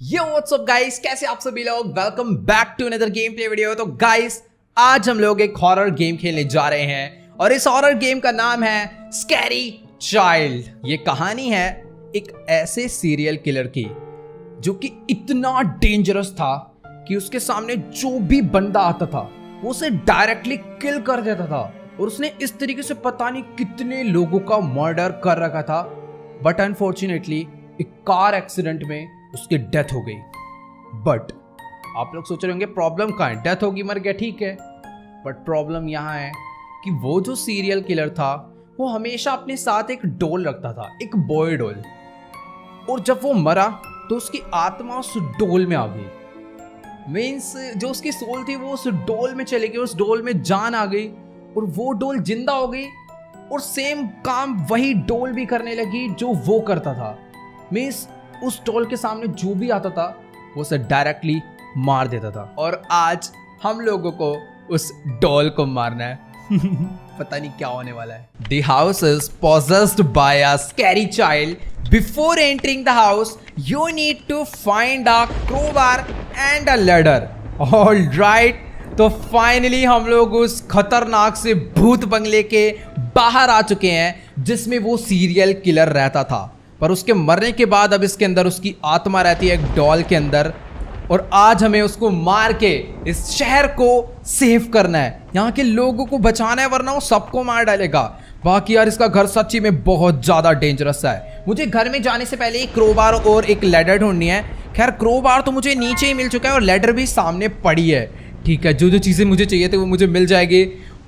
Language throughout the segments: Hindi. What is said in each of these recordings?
यो व्हाट्स अप गाइस, कैसे आप सभी लोग। Welcome back to another game play video. तो गाइस आज हम लोग एक हॉरर गेम खेलने जा रहे हैं और इस हॉरर गेम का नाम है स्कैरी चाइल्ड। ये कहानी है एक ऐसे सीरियल किलर की जो कि इतना डेंजरस था कि उसके सामने जो भी बंदा आता था वो उसे डायरेक्टली किल कर देता था और उसने इस तरीके से पता नहीं कितने लोगों का मर्डर कर रखा था। बट अनफॉर्चुनेटली एक कार एक्सीडेंट में उसकी डेथ हो गई। बट आप लोग सोच रहे होंगे प्रॉब्लम कहाँ है, डेथ होगी मर गया ठीक है। बट प्रॉब्लम यहाँ है कि वो जो सीरियल किलर था वो हमेशा अपने साथ एक डॉल रखता था, एक बॉय डॉल। और जब वो मरा तो उसकी आत्मा उस डॉल में आ गई। मीन्स जो उसकी सोल थी वो उस डॉल में चली गई, उस डॉल में जान आ गई और वो डॉल जिंदा हो गई और सेम काम वही डॉल भी करने लगी जो वो करता था। मीन्स उस डॉल के सामने जो भी आता था वो उसे डायरेक्टली मार देता था। और आज हम लोगों को उस डॉल को मारना है। पता नहीं क्या होने वाला है। The house is possessed by a scary child. Before entering the house, you need to find a crowbar and a ladder. All right. तो फाइनली हम लोग उस खतरनाक से भूत बंगले के बाहर आ चुके हैं जिसमें वो सीरियल किलर रहता था। पर उसके मरने के बाद अब इसके अंदर उसकी आत्मा रहती है एक डॉल के अंदर। और आज हमें उसको मार के इस शहर को सेव करना है, यहाँ के लोगों को बचाना है, वरना वो सबको मार डालेगा। बाकी यार इसका घर सच्ची में बहुत ज़्यादा डेंजरस है। मुझे घर में जाने से पहले एक क्रोबार और एक लैडर ढूंढनी है। खैर क्रोबार तो मुझे नीचे ही मिल चुका है और लैडर भी सामने पड़ी है। ठीक है, जो जो चीज़ें मुझे चाहिए थे वो मुझे मिल जाएगी।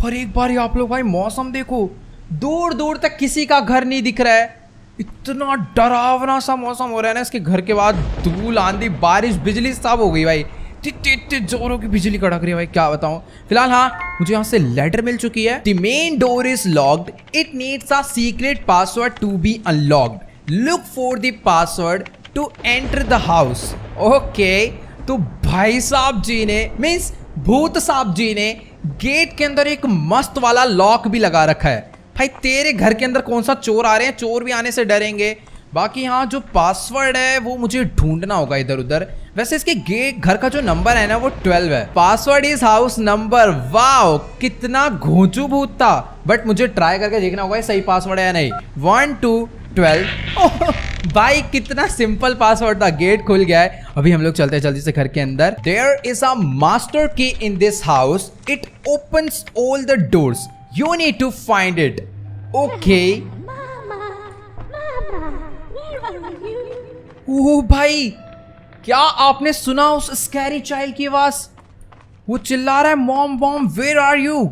पर एक बार आप लोग भाई मौसम देखो, दूर दूर तक किसी का घर नहीं दिख रहा है। इतना डरावना सा मौसम हो रहा है ना। इसके घर के बाद धूल आंधी बारिश बिजली सब हो गई भाई। जोरों की बिजली कड़क रही है भाई, क्या बताऊं। फिलहाल हाँ मुझे यहाँ से लेटर मिल चुकी है। The main door is locked, it needs a secret password to be unlocked, look for the password to enter the house. Okay, तो भाई साहब जी ने मीन्स भूत साहब जी ने गेट के अंदर एक मस्त वाला लॉक भी लगा रखा है। भाई तेरे घर के अंदर कौन सा चोर आ रहे हैं, चोर भी आने से डरेंगे। बाकी हाँ जो पासवर्ड है वो मुझे ढूंढना होगा इधर उधर। वैसे इसके गेट घर का जो नंबर है ना वो 12 है। Password is house number. Wow कितना घोंचू भूत था। बट मुझे ट्राई करके देखना होगा सही पासवर्ड है या नहीं। 1 2 12। भाई कितना सिंपल पासवर्ड था। गेट खुल गया है। अभी हम लोग चलते हैं जल्दी से घर के अंदर। देयर इज अ मास्टर की in this house, it opens all the doors, you need to find it. Okay. ओह भाई क्या आपने सुना उस स्कैरी चाइल्ड की आवाज? वो चिल्ला रहा है mom mom where are you.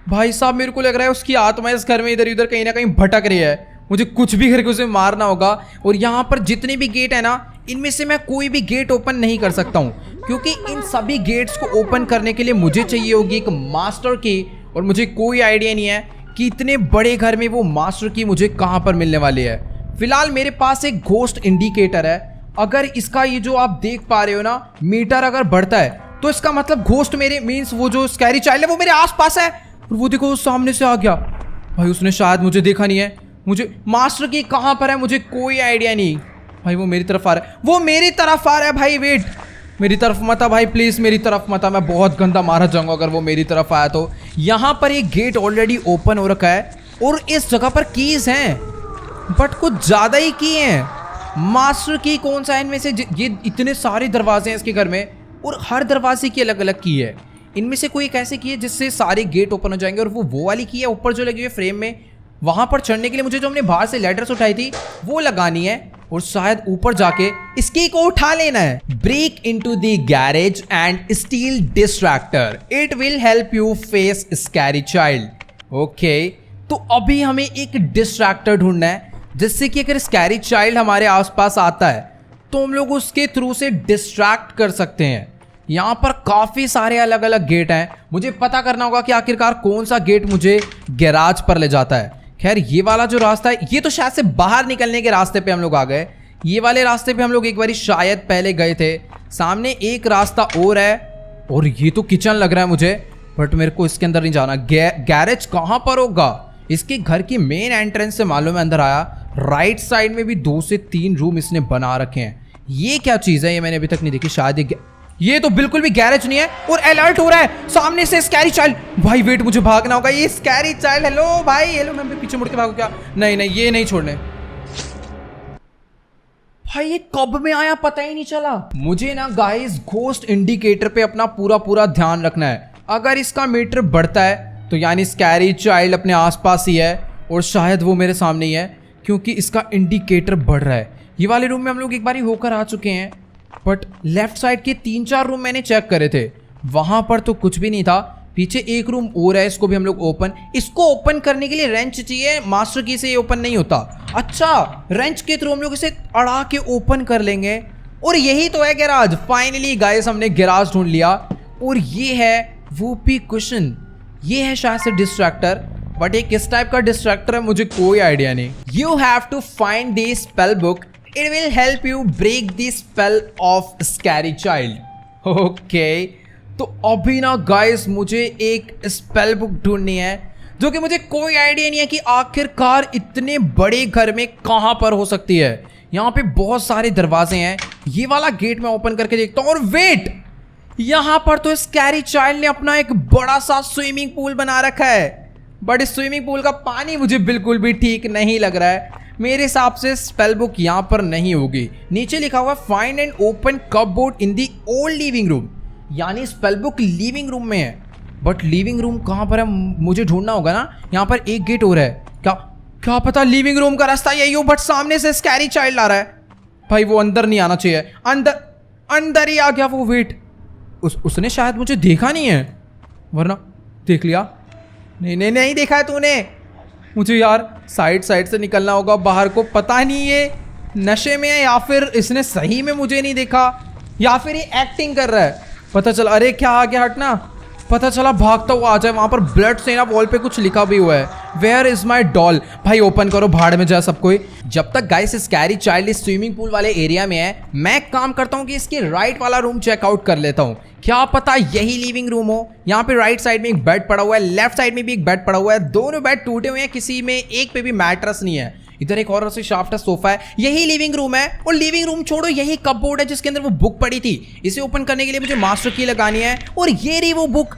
भाई साहब मेरे को लग रहा है उसकी आत्मा इस घर में इधर उधर कहीं ना कहीं भटक रही है। मुझे कुछ भी करके उसे मारना होगा। और यहाँ पर जितने भी गेट है ना इनमें से मैं कोई भी गेट ओपन नहीं कर सकता हूँ, क्योंकि इन सभी गेट्स को ओपन करने के लिए मुझे चाहिए होगी एक मास्टर की। और मुझे कोई आइडिया नहीं है कि इतने बड़े घर में वो मास्टर की मुझे कहाँ पर मिलने वाली है। फिलहाल मेरे पास एक घोस्ट इंडिकेटर है। अगर इसका ये जो आप देख पा रहे हो ना मीटर अगर बढ़ता है तो इसका मतलब घोस्ट मेरे मीन्स वो जो स्कैरी चाइल्ड है वो मेरे आसपास है। और वो देखो सामने से आ गया। भाई उसने शायद मुझे देखा नहीं है। मुझे मास्टर की कहाँ पर है मुझे कोई आइडिया नहीं। भाई वो मेरी तरफ आ रहा है, वो मेरी तरफ आ रहा है। भाई वेट, मेरी तरफ मत आ भाई प्लीज, मेरी तरफ मत आ। मैं बहुत गंदा मारा जाऊंगा अगर वो मेरी तरफ आया तो। यहाँ पर एक गेट ऑलरेडी ओपन हो रखा है और इस जगह पर कीज हैं, बट कुछ ज्यादा ही की हैं। मास्टर की कौन सा है इनमें से? ये इतने सारे दरवाजे हैं इसके घर में और हर दरवाजे की अलग अलग की है। इनमें से कोई एक ऐसी की है जिससे सारे गेट ओपन हो जाएंगे। और वो वाली की है ऊपर जो लगी हुई है फ्रेम में, वहां पर चढ़ने के लिए मुझे जो हमने बाहर से लेटर्स उठाई थी वो लगानी है और शायद ऊपर जाके इसकी को उठा लेना है। Break into the garage and steal distractor, it will help you face scary child. Okay, तो अभी हमें एक डिस्ट्रैक्टर ढूंढना है जिससे कि अगर स्कैरी चाइल्ड हमारे आसपास आता है तो हम लोग उसके थ्रू से डिस्ट्रैक्ट कर सकते हैं। यहाँ पर काफी सारे अलग अलग गेट हैं। मुझे पता करना होगा कि आखिरकार कौन सा गेट मुझे गैराज पर ले जाता है। खैर ये वाला जो रास्ता है ये तो शायद से बाहर निकलने के रास्ते पे हम लोग आ गए। ये वाले रास्ते पे हम लोग एक बारी शायद पहले गए थे। सामने एक रास्ता और है और ये तो किचन लग रहा है मुझे, बट मेरे को इसके अंदर नहीं जाना। गैरेज कहाँ पर होगा? इसके घर की मेन एंट्रेंस से मालूम है अंदर आया। राइट साइड में भी 2 से 3 रूम इसने बना रखे हैं। ये क्या चीज है, ये मैंने अभी तक नहीं देखी। शायद ये तो बिल्कुल भी गैरेज नहीं है और अलर्ट हो रहा है सामने से स्कैरी चाइल्ड। भाई वेट, मुझे भागना होगा। ये स्कैरी चाइल्ड, हेलो भाई, हेलो। मैं पीछे मुड़ के भागू क्या? नहीं नहीं, ये नहीं छोड़ने। भाई ये कब में आया पता ही नहीं चला। मुझे ना गाइस घोस्ट इंडिकेटर पे अपना पूरा ध्यान रखना है। अगर इसका मीटर बढ़ता है तो यानी स्कैरी चाइल्ड अपने आसपास ही है और शायद वो मेरे सामने ही है, क्योंकि इसका इंडिकेटर बढ़ रहा है। ये वाले रूम में हम लोग एक बार ही होकर आ चुके हैं, बट लेफ्ट साइड के 3-4 रूम मैंने चेक करे थे, वहां पर तो कुछ भी नहीं था। पीछे एक रूम और है, इसको भी हम लोग इसको ओपन करने के लिए रेंच चाहिए। मास्टर की से ये ओपन नहीं होता। अच्छा, रेंच के थ्रू हम लोग इसे अड़ा के ओपन कर लेंगे। और यही तो है गैराज। फाइनली गाइस हमने गैराज ढूंढ लिया। और ये है वूपी कुशन। ये है शायद से डिस्ट्रैक्टर, बट ये किस टाइप का डिस्ट्रैक्टर है मुझे कोई आइडिया नहीं। You have to find the spell book, it will help you break the spell of scary child. Okay, तो अभी ना गाइस मुझे एक स्पेल बुक ढूंढनी है, जो कि मुझे कोई आइडिया नहीं है कि आखिरकार इतने बड़े घर में कहां पर हो सकती है। यहाँ पे बहुत सारे दरवाजे हैं। ये वाला गेट मैं ओपन करके देखता हूँ। और वेट, यहाँ पर तो स्कैरी चाइल्ड ने अपना एक बड़ा सा स्विमिंग पूल बना रखा है, बट इस स्विमिंग पूल का पानी मुझे बिल्कुल भी ठीक नहीं लग रहा है। मेरे हिसाब से स्पेल बुक यहाँ पर नहीं होगी। नीचे लिखा हुआ find and open cupboard in the old living room, यानी स्पेल बुक लिविंग रूम में है। बट लिविंग रूम कहाँ पर है मुझे ढूंढना होगा ना। यहाँ पर एक गेट हो रहा है, क्या पता लिविंग रूम का रास्ता यही हो, बट सामने से स्कैरी चाइल्ड आ रहा है। भाई वो अंदर नहीं आना चाहिए। अंदर ही आ गया वो। वेट, उसने शायद मुझे देखा नहीं है, वरना देख लिया। नहीं देखा है तूने। मुझे यार साइड से निकलना होगा बाहर को। पता नहीं ये नशे में है या फिर इसने सही में मुझे नहीं देखा, या फिर ये एक्टिंग कर रहा है। पता चला, अरे क्या आ गया, हटना। पता चला भागता हुआ आ जाए। वहां पर ब्लड से ना वॉल पे कुछ लिखा भी हुआ है, वेयर इज माई डॉल। भाई ओपन करो, भाड़ में जाए सब कोई। जब तक गाइस स्कैरी चाइल्ड इस स्विमिंग पूल वाले एरिया में है, मैं काम करता हूँ कि इसके राइट वाला रूम चेकआउट कर लेता हूँ। क्या पता यही लिविंग रूम हो। यहाँ पे राइट साइड में एक बेड पड़ा हुआ है, लेफ्ट साइड में भी एक बेड पड़ा हुआ है। दोनों बेड टूटे हुए हैं, किसी में एक पे भी मैट्रेस नहीं है। इधर एक और से शाफ्ट सोफा है। यही लिविंग रूम है। और लिविंग रूम छोड़ो, यही कपबोर्ड है जिसके अंदर वो बुक पड़ी थी। इसे ओपन करने के लिए मुझे मास्टर की लगानी है। और ये रही वो बुक।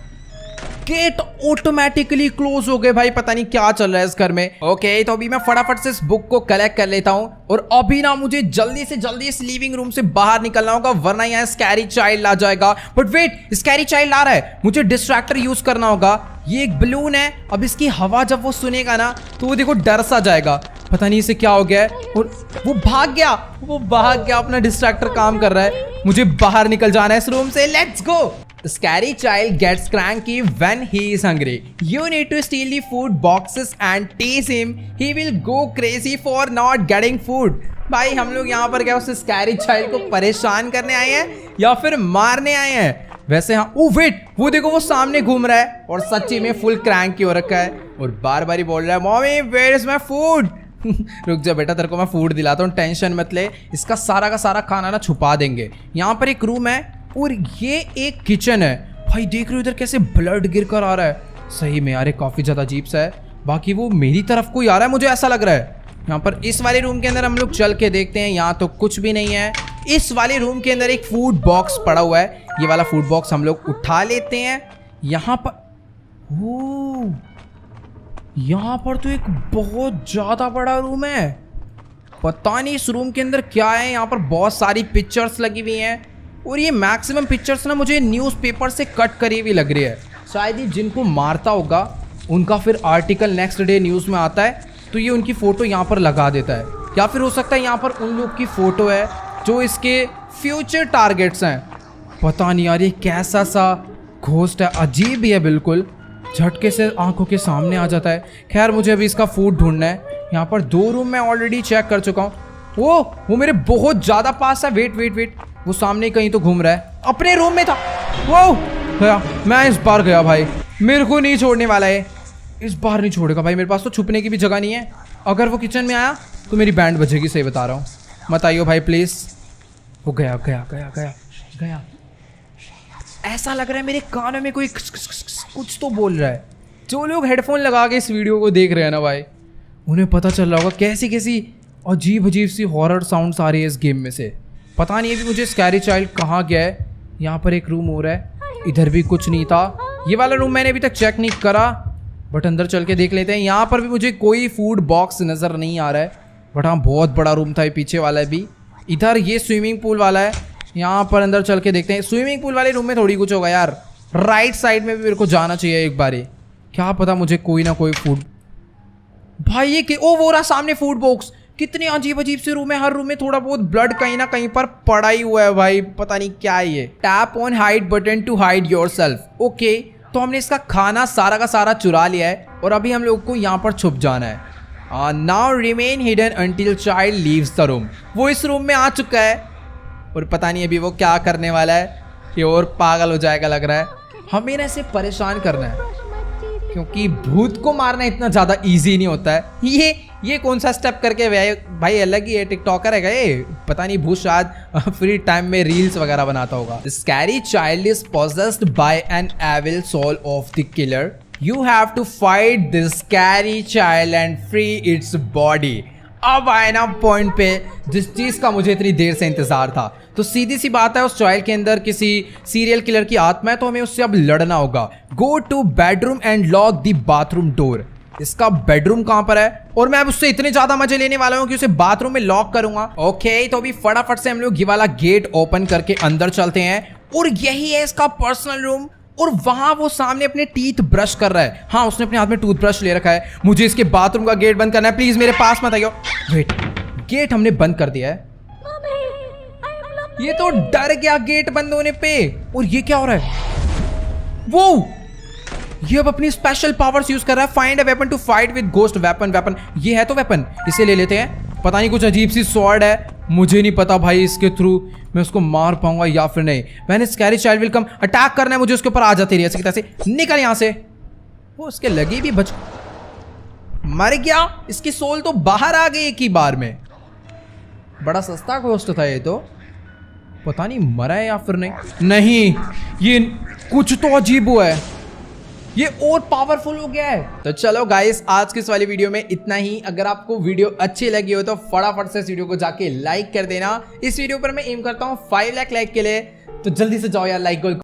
गेट ऑटोमेटिकली क्लोज हो गए। भाई पता नहीं क्या चल रहा है इस घर में। ओके, तो अभी मैं फटाफट से इस बुक को कलेक्ट कर लेता हूं। और अभी ना मुझे जल्दी से जल्दी इस लिविंग रूम से बाहर निकलना होगा, वरना यहाँ स्कैरी चाइल्ड आ जाएगा। बट वेट, स्कैरी चाइल्ड आ रहा है, मुझे डिस्ट्रैक्टर यूज करना होगा। ये एक बलून है, अब इसकी हवा जब वो सुनेगा ना तो वो देखो डर सा जाएगा। पता नहीं इसे क्या हो गया है। और वो भाग गया, अपना डिस्ट्रैक्टर काम कर रहा है। मुझे बाहर निकल जाना है इस रूम से। Let's go. Scary child gets cranky when he is hungry. You need to steal the food boxes and tease him. He will go crazy for not getting food. भाई हम लोग यहाँ पर क्या उस स्कैरी चाइल्ड को परेशान करने आए हैं या फिर मारने आए हैं? वैसे हाँ। ओ वेट, वो देखो वो सामने घूम रहा है और सच्ची में फुल क्रैंकी हो रखा है और बार बार ही बोल रहा है, mommy where is my food. रुक जा बेटा, तेरे को मैं फूड दिलाता हूँ, टेंशन मत ले। इसका सारा का सारा खाना ना छुपा देंगे। यहाँ पर एक रूम है और ये एक किचन है। भाई देख रहे हो इधर कैसे ब्लड गिर कर आ रहा है। सही में यार काफी ज्यादा अजीब सा है। बाकी वो मेरी तरफ कोई आ रहा है, मुझे ऐसा लग रहा है। यहाँ पर इस वाले रूम के अंदर हम लोग चल के देखते हैं। यहाँ तो कुछ भी नहीं है। इस वाले रूम के अंदर एक फूड बॉक्स पड़ा हुआ है। ये वाला फूड बॉक्स हम लोग उठा लेते हैं। यहाँ पर यहाँ पर तो एक बहुत ज्यादा बड़ा रूम है। पता नहीं इस रूम के अंदर क्या है। यहाँ पर बहुत सारी पिक्चर्स लगी हुई हैं और ये मैक्सिमम पिक्चर्स ना मुझे न्यूज़पेपर से कट करी हुई लग रही है। शायद ही जिनको मारता होगा उनका फिर आर्टिकल नेक्स्ट डे न्यूज़ में आता है, तो ये उनकी फ़ोटो यहाँ पर लगा देता है। या फिर हो सकता है यहाँ पर उन लोग की फ़ोटो है जो इसके फ्यूचर टारगेट्स हैं। पता नहीं यार ये कैसा सा घोस्ट है, अजीब ही है बिल्कुल। झटके से आंखों के सामने आ जाता है। खैर मुझे अभी इसका फूड ढूंढना है। यहाँ पर 2 रूम मैं ऑलरेडी चेक कर चुका हूँ। वो मेरे बहुत ज़्यादा पास है। वेट, वो सामने कहीं तो घूम रहा है। अपने रूम में था वो। गया, मैं इस बार गया भाई। मेरे को नहीं छोड़ने वाला है, इस बार नहीं छोड़ेगा भाई। मेरे पास तो छुपने की भी जगह नहीं है। अगर वो किचन में आया तो मेरी बैंड बजेगी, सही बता रहा हूँ। मत आइयो भाई प्लीज़। वो गया। ऐसा लग रहा है मेरे कानों में कोई कुछ तो बोल रहा है। जो लोग हेडफोन लगा के इस वीडियो को देख रहे हैं ना भाई, उन्हें पता चल रहा होगा कैसी अजीब सी हॉरर साउंड्स आ रही है इस गेम में से। पता नहीं अभी मुझे स्कैरी चाइल्ड कहाँ गया है। यहाँ पर एक रूम हो रहा है, इधर भी कुछ नहीं था। ये वाला रूम मैंने अभी तक चेक नहीं करा, बट अंदर चल के देख लेते हैं। यहाँ पर भी मुझे कोई फूड बॉक्स नज़र नहीं आ रहा है, बट हाँ बहुत बड़ा रूम था ये पीछे वाला भी। इधर ये स्विमिंग पूल वाला है, यहाँ पर अंदर चल के देखते हैं। स्विमिंग पूल वाले रूम में थोड़ी कुछ होगा यार, राइट साइड में भी मेरे को जाना चाहिए एक बारी। क्या पता मुझे कोई ना कोई फूड। भाई ये ओ वो रहा सामने फूड बॉक्स। कितने अजीब अजीब से रूम है, हर रूम में थोड़ा बहुत ब्लड कहीं ना कहीं पर पड़ा ही हुआ है भाई, पता नहीं क्या है ये। Tap on hide button to hide yourself. Okay, तो हमने इसका खाना सारा का सारा चुरा लिया है और अभी हम लोग को यहाँ पर छुप जाना है। Now remain hidden until child leaves the room. वो इस रूम में आ चुका है और पता नहीं अभी वो क्या करने वाला है, ये और पागल हो जाएगा लग रहा है। हमें ना इसे परेशान करना है, क्योंकि भूत को मारना इतना ज़्यादा इजी नहीं होता है। ये कौन सा स्टेप करके भाई अलग ही है, टिकटॉकर है गए, पता नहीं भूत शायद फ्री टाइम में रील्स वगैरह बनाता होगा। Scary child is possessed by an evil soul of the killer. You have to fight this scary child and free its body. अब आए ना पॉइंट पे जिस चीज का मुझे इतनी देर से इंतजार था। तो सीधी सी बात है, उस चाइल्ड के अंदर किसी सीरियल किलर की आत्मा है, तो हमें उससे अब लड़ना होगा। Go two bedroom and lock the bathroom door. इसका बेडरूम कहां पर है और मैं अब उससे इतने ज्यादा मजे लेने वाला हूं कि उसे बाथरूम में लॉक करूंगा। ओके, तो अभी फटाफट से हम लोग ये वाला गेट ओपन करके अंदर चलते हैं और यही है इसका पर्सनल रूम। और वहां वो सामने अपने टीथ ब्रश कर रहा है। हाँ, उसने अपने हाथ में टूथब्रश ले रखा है। मुझे इसके बाथरूम का गेट बंद करना है, प्लीज मेरे पास मत आइयो। वेट, गेट हमने बंद कर दिया है। ये तो डर गया गेट बंद होने पे। और ये क्या हो रहा है? वो ये अब अपनी स्पेशल पावर्स यूज कर रहा है। Find a weapon to fight with ghost weapon. ये है तो वेपन, इसे ले लेते हैं। पता नहीं कुछ अजीब सी स्वॉर्ड है, मुझे नहीं पता भाई इसके थ्रू मैं उसको मार पाऊंगा या फिर नहीं। मैंने scary child will come, attack करना है मुझे उसके ऊपर। आ जाती रही ऐसे की तरह से, निकल यहां से। वो उसके लगी भी बच, मर गया। इसकी सोल तो बाहर आ गई एक ही बार में। बड़ा सस्ता घोस्ट था ये तो, पता नहीं मरा है या फिर नहीं। ये कुछ तो अजीब हुआ है, ये और पावरफुल हो गया है। तो चलो गाइस, आज की इस वाली वीडियो में इतना ही। अगर आपको वीडियो अच्छी लगी हो तो फटाफट से इस वीडियो को जाके लाइक कर देना। इस वीडियो पर मैं एम करता हूँ 5 लाख लाइक के लिए, तो जल्दी से जाओ यार लाइक